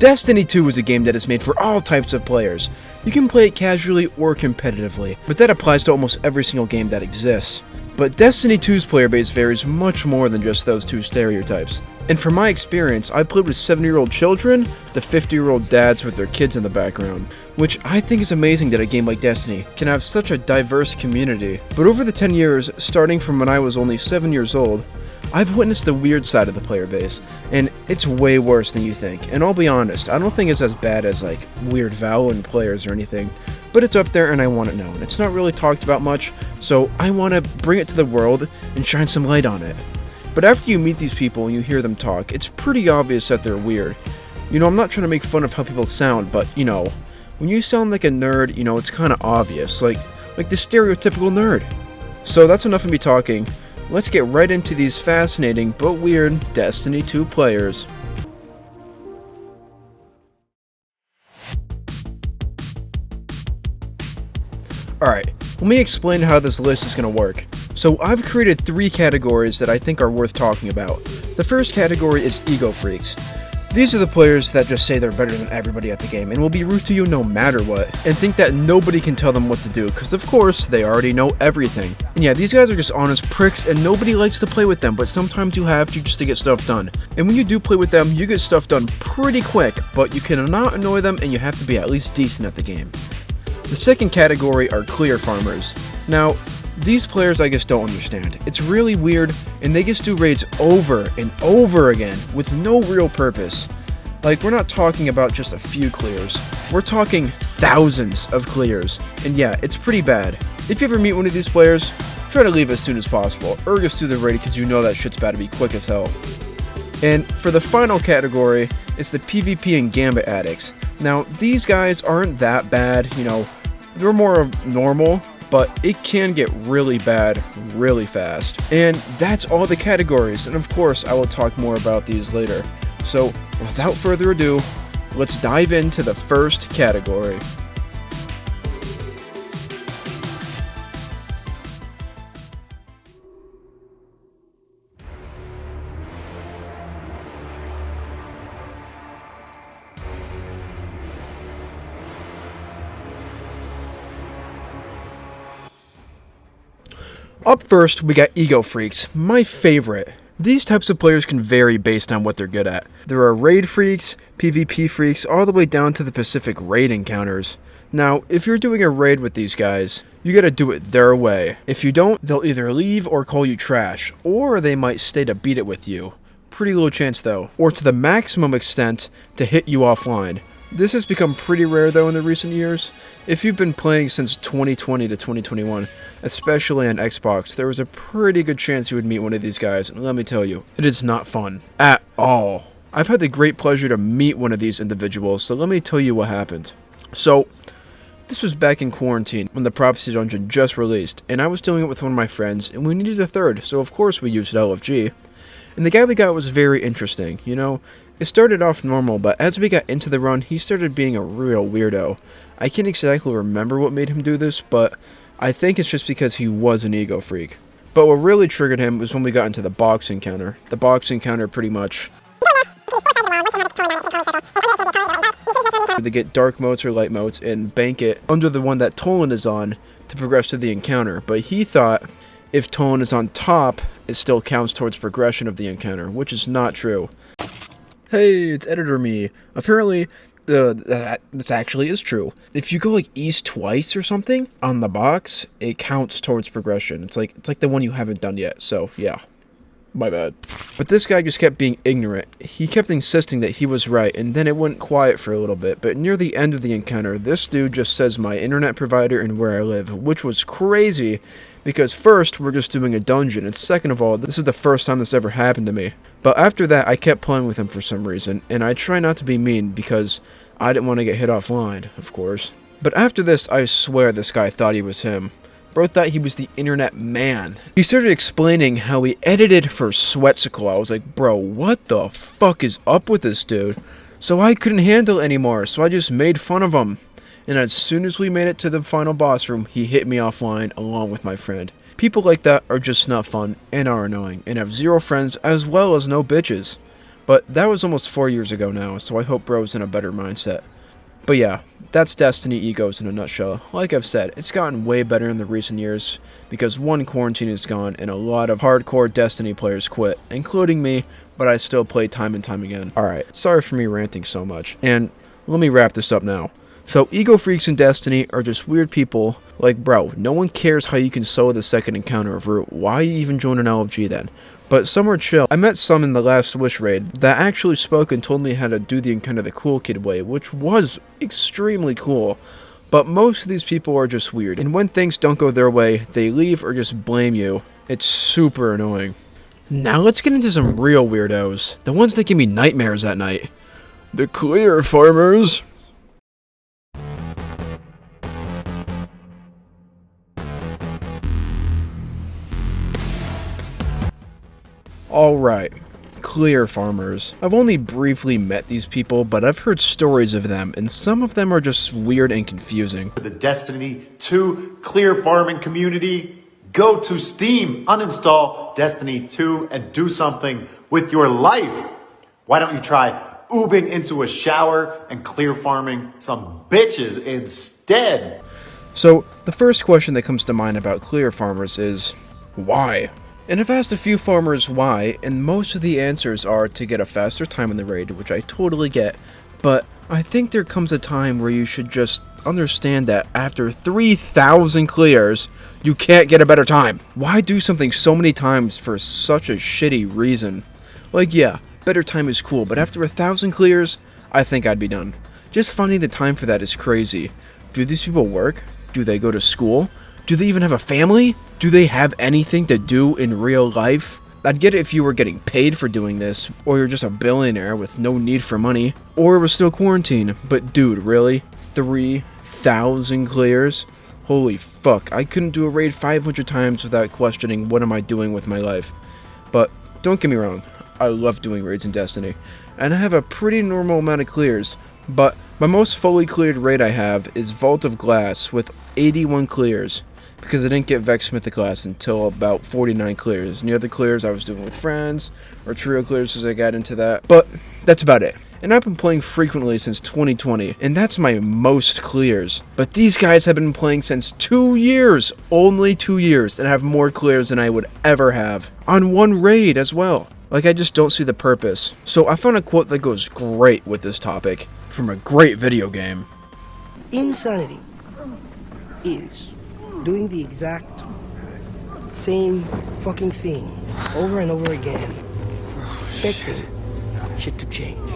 Destiny 2 is a game that is made for all types of players. You can play it casually or competitively, but that applies to almost every single game that exists. But Destiny 2's player base varies much more than just those two stereotypes. And from my experience, I played with 70-year-old children to 50-year-old dads with their kids in the background, which I think is amazing that a game like Destiny can have such a diverse community. But over the 10 years, starting from when I was only 7 years old, I've witnessed the weird side of the player base, and it's way worse than you think. And I'll be honest, I don't think it's as bad as like weird Valorant players or anything, but it's up there and I want it known. It's not really talked about much, so I want to bring it to the world and shine some light on it. But after you meet these people and you hear them talk, it's pretty obvious that they're weird. You know, I'm not trying to make fun of how people sound, but you know, when you sound like a nerd, you know, it's kind of obvious, like the stereotypical nerd. So that's enough of me talking. Let's get right into these fascinating but weird Destiny 2 players. Alright, let me explain how this list is going to work. So I've created 3 categories that I think are worth talking about. The first category is ego freaks. These are the players that just say they're better than everybody at the game and will be rude to you no matter what, and think that nobody can tell them what to do because of course they already know everything. And yeah, these guys are just honest pricks and nobody likes to play with them, but sometimes you have to just to get stuff done. And when you do play with them, you get stuff done pretty quick, but you cannot annoy them and you have to be at least decent at the game. The second category are clear farmers. Now, these players I just don't understand. It's really weird, and they just do raids over and over again with no real purpose. Like, we're not talking about just a few clears. We're talking thousands of clears. And yeah, it's pretty bad. If you ever meet one of these players, try to leave as soon as possible, or just do the raid because you know that shit's about to be quick as hell. And for the final category, it's the PvP and Gambit addicts. Now, these guys aren't that bad, you know, they're more of normal, but it can get really bad really fast. And that's all the categories, and of course I will talk more about these later. So without further ado, let's dive into the first category. Up first, we got ego freaks, my favorite. These types of players can vary based on what they're good at. There are raid freaks, PvP freaks, all the way down to the Pacific raid encounters. Now, if you're doing a raid with these guys, you gotta do it their way. If you don't, they'll either leave or call you trash, or they might stay to beat it with you. Pretty low chance though, or to the maximum extent to hit you offline. This has become pretty rare though in the recent years. If you've been playing since 2020 to 2021, especially on Xbox, there was a pretty good chance you would meet one of these guys, and let me tell you, it is not fun. At all. I've had the great pleasure to meet one of these individuals, so let me tell you what happened. So, this was back in quarantine, when the Prophecy Dungeon just released, and I was doing it with one of my friends, and we needed a third, so of course we used LFG. And the guy we got was very interesting, you know? It started off normal, but as we got into the run, he started being a real weirdo. I can't exactly remember what made him do this, but I think it's just because he was an ego freak. But what really triggered him was when we got into the box encounter. The box encounter pretty much to get dark motes or light motes and bank it under the one that Tolan is on to progress to the encounter. But he thought if Tolan is on top, it still counts towards progression of the encounter, which is not true. Hey, it's Editor Me. Apparently, this actually is true. If you go like east twice or something on the box, it counts towards progression. It's like the one you haven't done yet. So yeah, my bad. But this guy just kept being ignorant. He kept insisting that he was right, and then it went quiet for a little bit. But near the end of the encounter, this dude just says my internet provider and where I live, which was crazy. Because first, we're just doing a dungeon, and second of all, this is the first time this ever happened to me. But after that, I kept playing with him for some reason, and I try not to be mean because I didn't want to get hit offline, of course. But after this, I swear this guy thought he was him. Bro thought he was the internet man. He started explaining how he edited for Sweatsicle. I was like, bro, what the fuck is up with this dude? So I couldn't handle it anymore, so I just made fun of him. And as soon as we made it to the final boss room, he hit me offline along with my friend. People like that are just not fun and are annoying and have zero friends as well as no bitches. But that was almost 4 years ago now, so I hope bro's in a better mindset. But yeah, that's Destiny egos in a nutshell. Like I've said, it's gotten way better in the recent years, because one, quarantine is gone, and a lot of hardcore Destiny players quit, including me, but I still play time and time again. Alright, sorry for me ranting so much, and let me wrap this up now. So, ego freaks in Destiny are just weird people. Like, bro, no one cares how you can solo the second encounter of Root. Why even join an LFG then? But some are chill. I met some in the last Wish raid that actually spoke and told me how to do the encounter the cool kid way, which was extremely cool. But most of these people are just weird, and when things don't go their way, they leave or just blame you. It's super annoying. Now let's get into some real weirdos. The ones that give me nightmares at night. The clear farmers. Alright, clear farmers. I've only briefly met these people, but I've heard stories of them, and some of them are just weird and confusing. The Destiny 2 clear farming community, go to Steam, uninstall Destiny 2, and do something with your life. Why don't you try oobing into a shower and clear farming some bitches instead? So, the first question that comes to mind about clear farmers is, why? And I've asked a few farmers why, and most of the answers are to get a faster time in the raid, which I totally get, but I think there comes a time where you should just understand that after 3,000 clears, you can't get a better time. Why do something so many times for such a shitty reason? Like, yeah, better time is cool, but after 1,000 clears, I think I'd be done. Just finding the time for that is crazy. Do these people work? Do they go to school? Do they even have a family? Do they have anything to do in real life? I'd get it if you were getting paid for doing this, or you're just a billionaire with no need for money, or it was still quarantine. But dude, really? 3,000 clears? Holy fuck, I couldn't do a raid 500 times without questioning what am I doing with my life. But don't get me wrong, I love doing raids in Destiny, and I have a pretty normal amount of clears, but my most fully cleared raid I have is Vault of Glass with 81 clears. Because I didn't get Vex Mythic class until about 49 clears. And the other clears I was doing with friends, or trio clears as I got into that. But that's about it. And I've been playing frequently since 2020, and that's my most clears. But these guys have been playing since 2 years, only 2 years, and have more clears than I would ever have. On one raid as well. Like, I just don't see the purpose. So I found a quote that goes great with this topic, from a great video game. Insanity is doing the exact same fucking thing over and over again, expecting shit to change.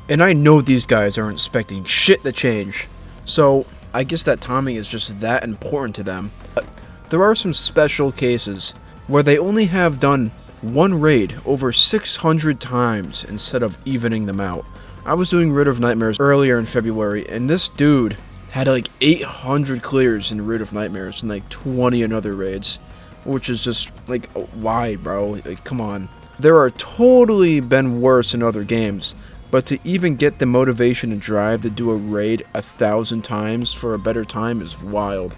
And I know these guys aren't expecting shit to change, so I guess that timing is just that important to them. But there are some special cases where they only have done one raid over 600 times instead of evening them out. I was doing Root of Nightmares earlier in February, and this dude had like 800 clears in Root of Nightmares and like 20 in other raids, which is just like, why, bro? Like, come on. There are totally been worse in other games, but to even get the motivation and drive to do a raid 1,000 times for a better time is wild.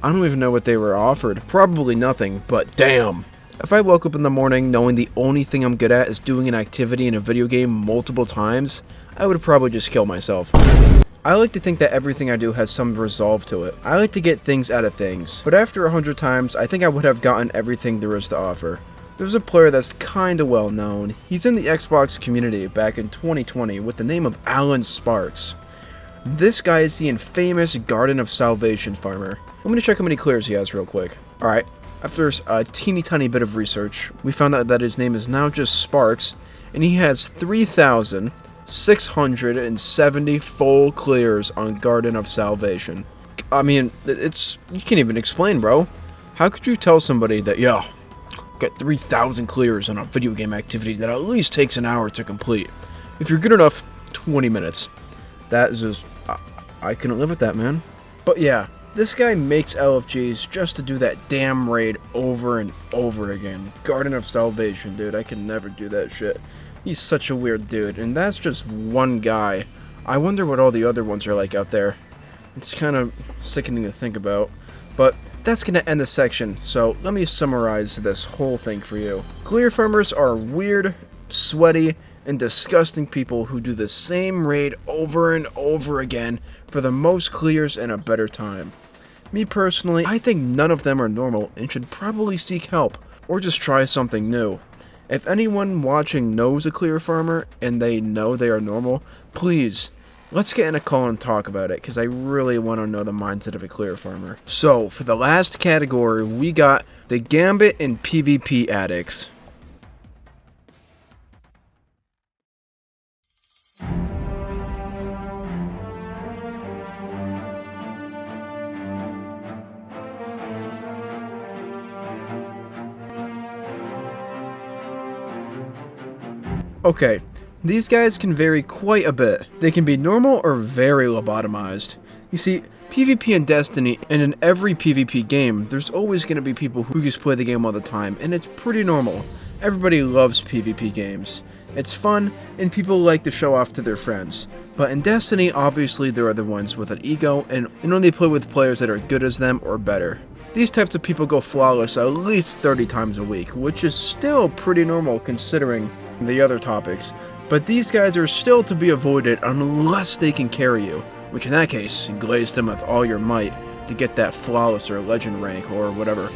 I don't even know what they were offered. Probably nothing, but damn. If I woke up in the morning knowing the only thing I'm good at is doing an activity in a video game multiple times, I would probably just kill myself. I like to think that everything I do has some resolve to it. I like to get things out of things, but after 100 times, I think I would have gotten everything there is to offer. There's a player that's kinda well known. He's in the Xbox community back in 2020 with the name of Alan Sparks. This guy is the infamous Garden of Salvation farmer. I'm gonna check how many clears he has real quick. Alright, after a teeny tiny bit of research, we found out that his name is now just Sparks, and he has 3,670 full clears on Garden of Salvation. I mean, you can't even explain, bro. How could you tell somebody that, yo, got 3,000 clears on a video game activity that at least takes an hour to complete? If you're good enough, 20 minutes. That is just, I couldn't live with that, man. But yeah, this guy makes LFGs just to do that damn raid over and over again. Garden of Salvation, dude, I can never do that shit. He's such a weird dude, and that's just one guy. I wonder what all the other ones are like out there. It's kind of sickening to think about. But that's going to end the section, so let me summarize this whole thing for you. Clear farmers are weird, sweaty, and disgusting people who do the same raid over and over again for the most clears and a better time. Me personally, I think none of them are normal and should probably seek help, or just try something new. If anyone watching knows a clear farmer, and they know they are normal, please, let's get in a call and talk about it, because I really want to know the mindset of a clear farmer. So, for the last category, we got the Gambit and PVP addicts. Okay, these guys can vary quite a bit. They can be normal or very lobotomized. You see, PvP in Destiny, and in every PvP game, there's always going to be people who just play the game all the time, and it's pretty normal. Everybody loves PvP games. It's fun, and people like to show off to their friends. But in Destiny, obviously there are the ones with an ego, and only play with players that are good as them or better. These types of people go flawless at least 30 times a week, which is still pretty normal considering the other topics, but these guys are still to be avoided unless they can carry you, which in that case, glaze them with all your might to get that flawless or legend rank or whatever.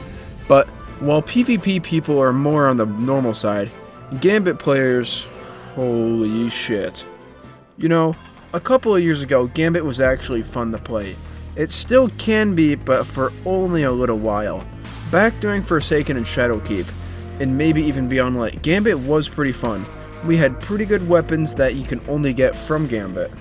But while PvP people are more on the normal side, Gambit players, holy shit. You know, a couple of years ago, Gambit was actually fun to play. It still can be, but for only a little while. Back during Forsaken and Shadowkeep, and maybe even Beyond Light, Gambit was pretty fun. We had pretty good weapons that you can only get from Gambit,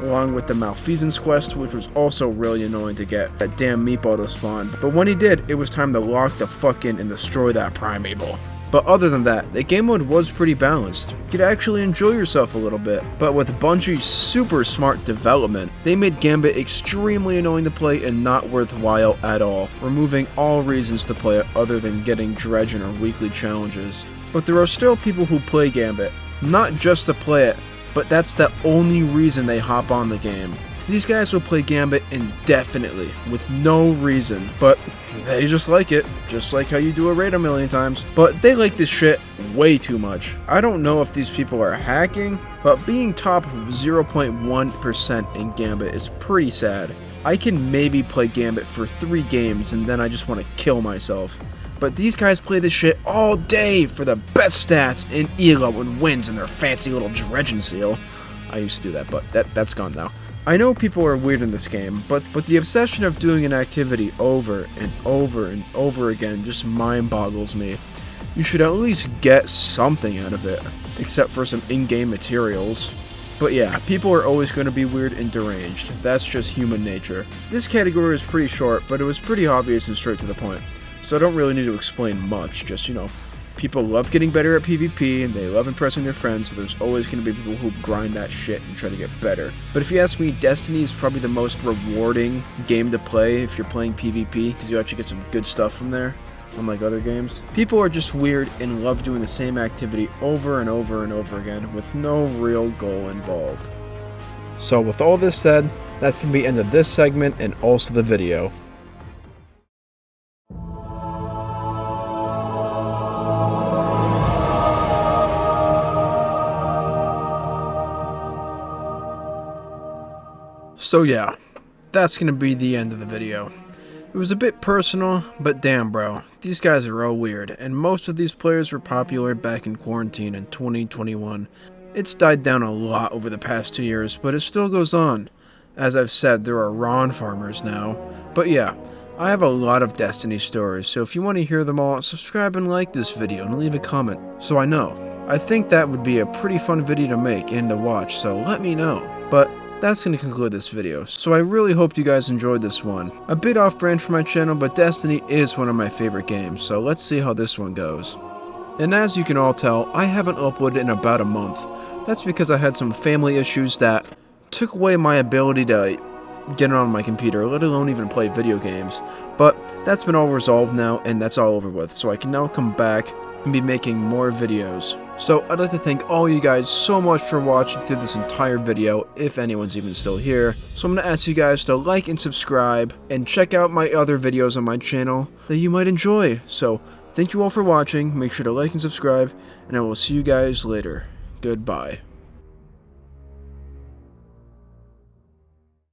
along with the Malfeasance quest, which was also really annoying to get that damn meatball to spawn. But when he did, it was time to lock the fuck in and destroy that primeval. But other than that, the game mode was pretty balanced. You could actually enjoy yourself a little bit. But with Bungie's super smart development, they made Gambit extremely annoying to play and not worthwhile at all, removing all reasons to play it other than getting dredging or weekly challenges. But there are still people who play Gambit, not just to play it, but that's the only reason they hop on the game. These guys will play Gambit indefinitely, with no reason, but they just like it, just like how you do a raid a million times. But they like this shit way too much. I don't know if these people are hacking, but being top 0.1% in Gambit is pretty sad. I can maybe play Gambit for 3 games and then I just want to kill myself. But these guys play this shit all day for the best stats in elo and wins in their fancy little dredging seal. I used to do that, but that's gone now. I know people are weird in this game, but the obsession of doing an activity over and over and over again just mind boggles me. You should at least get something out of it, except for some in-game materials. But yeah, people are always going to be weird and deranged. That's just human nature. This category is pretty short, but it was pretty obvious and straight to the point. So I don't really need to explain much, just, you know, people love getting better at PvP, and they love impressing their friends, so there's always going to be people who grind that shit and try to get better. But if you ask me, Destiny is probably the most rewarding game to play if you're playing PvP, because you actually get some good stuff from there, unlike other games. People are just weird and love doing the same activity over and over and over again, with no real goal involved. So with all this said, that's going to be the end of this segment and also the video. So yeah, that's gonna be the end of the video. It was a bit personal, but damn bro, these guys are all weird, and most of these players were popular back in quarantine in 2021. It's died down a lot over the past 2 years, but it still goes on. As I've said, there are Ron farmers now. But yeah, I have a lot of Destiny stories, so if you want to hear them all, subscribe and like this video and leave a comment, so I know. I think that would be a pretty fun video to make and to watch, so let me know. But that's going to conclude this video, so I really hope you guys enjoyed this one. A bit off-brand for my channel, but Destiny is one of my favorite games, so let's see how this one goes. And as you can all tell, I haven't uploaded in about a month. That's because I had some family issues that took away my ability to get on my computer, let alone even play video games. But that's been all resolved now, and that's all over with, so I can now come back and be making more videos. So I'd like to thank all you guys so much for watching through this entire video, if anyone's even still here. So I'm going to ask you guys to like and subscribe, and check out my other videos on my channel that you might enjoy. So thank you all for watching, make sure to like and subscribe, and I will see you guys later. Goodbye.